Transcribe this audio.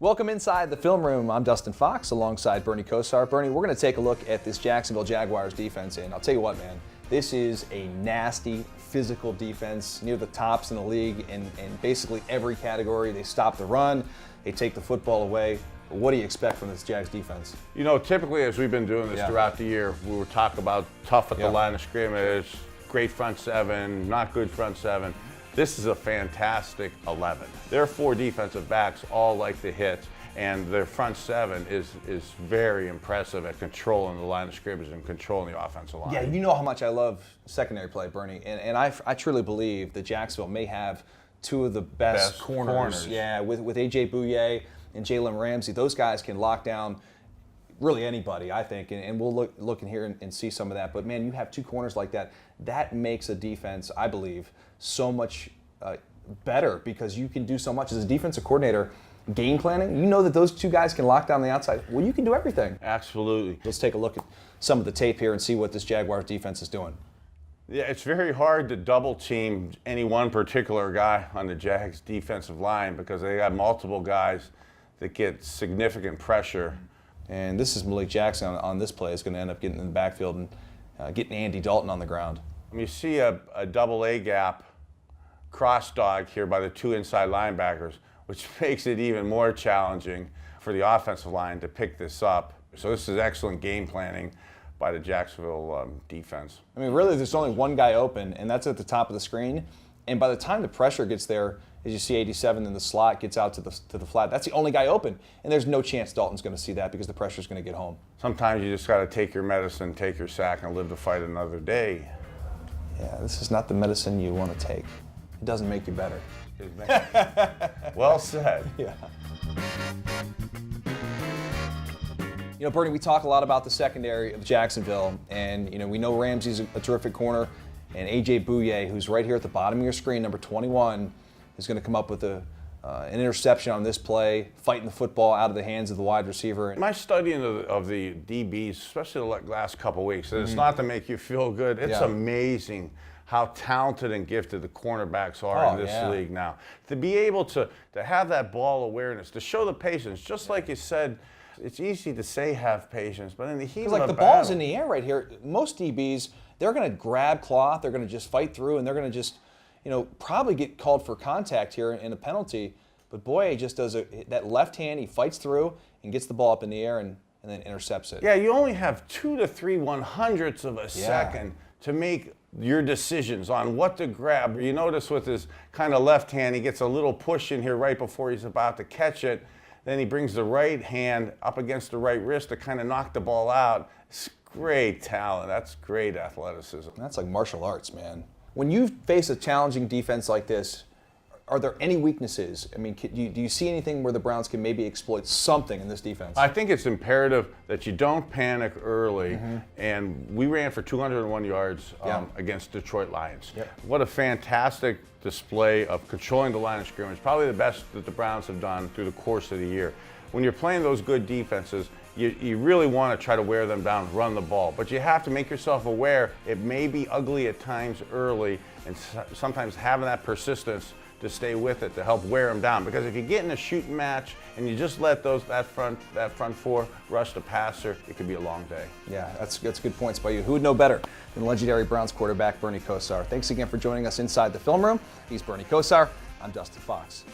Welcome inside the film room. I'm Dustin Fox alongside Bernie Kosar. Bernie, we're going to take a look at this Jacksonville Jaguars defense, and I'll tell you what, man, this is a nasty, physical defense, near the tops in the league in basically every category. They stop the run, they take the football away. What do you expect from this Jags defense? You know, typically as we've been doing this throughout the year, we were talking about tough at the line of scrimmage, great front seven, not good front seven. This is a fantastic 11. Their four defensive backs all like to hit, and their front seven is very impressive at controlling the line of scrimmage and controlling the offensive line. Yeah, you know how much I love secondary play, Bernie, and I truly believe that Jacksonville may have two of the best corners. Yeah, with A.J. Bouye and Jalen Ramsey. Those guys can lock down really anybody, I think, and we'll look in here and see some of that. But, man, you have two corners like that. That makes a defense, I believe, so much better because you can do so much. As a defensive coordinator, game planning, you know that those two guys can lock down the outside. Well, you can do everything. Absolutely. Let's take a look at some of the tape here and see what this Jaguars defense is doing. Yeah, it's very hard to double team any one particular guy on the Jags defensive line because they got multiple guys that get significant pressure. And this is Malik Jackson on this play is going to end up getting in the backfield and getting Andy Dalton on the ground. You see a double A gap cross dog here by the two inside linebackers, which makes it even more challenging for the offensive line to pick this up. So this is excellent game planning by the Jacksonville defense. I mean, really, there's only one guy open, and that's at the top of the screen. And by the time the pressure gets there, as you see 87 in the slot, gets out to the flat, that's the only guy open. And there's no chance Dalton's going to see that because the pressure's going to get home. Sometimes you just got to take your medicine, take your sack, and live to fight another day. Yeah, this is not the medicine you want to take. It doesn't make you better. Well said. Yeah. You know, Bernie, we talk a lot about the secondary of Jacksonville, and you know we know Ramsey's a terrific corner, and A.J. Bouye, who's right here at the bottom of your screen, number 21, is going to come up with an interception on this play, fighting the football out of the hands of the wide receiver. My studying of the DBs, especially the last couple of weeks, and it's not to make you feel good. It's amazing how talented and gifted the cornerbacks are in this league now. To be able to have that ball awareness, to show the patience, just like you said, it's easy to say have patience, but in the heat of like a the battle, ball's in the air right here. Most DBs, they're going to grab cloth, they're going to just fight through, and they're going to just, you know, probably get called for contact here in a penalty. But Boye just does that left hand, he fights through and gets the ball up in the air and then intercepts it. Yeah, you only have 2 to 3 100ths of a second to make your decisions on what to grab. You notice with his kind of left hand, he gets a little push in here right before he's about to catch it. Then he brings the right hand up against the right wrist to kind of knock the ball out. It's great talent. That's great athleticism. That's like martial arts, man. When you face a challenging defense like this, are there any weaknesses? I mean, do you see anything where the Browns can maybe exploit something in this defense? I think it's imperative that you don't panic early. And we ran for 201 yards against Detroit Lions. What a fantastic display of controlling the line of scrimmage. Probably the best that the Browns have done through the course of the year. When you're playing those good defenses, you really want to try to wear them down, run the ball. But you have to make yourself aware it may be ugly at times early, and sometimes having that persistence to stay with it to help wear them down. Because if you get in a shooting match and you just let that front four rush the passer, it could be a long day. Yeah, that's good points by you. Who would know better than legendary Browns quarterback Bernie Kosar? Thanks again for joining us inside the film room. He's Bernie Kosar. I'm Dustin Fox.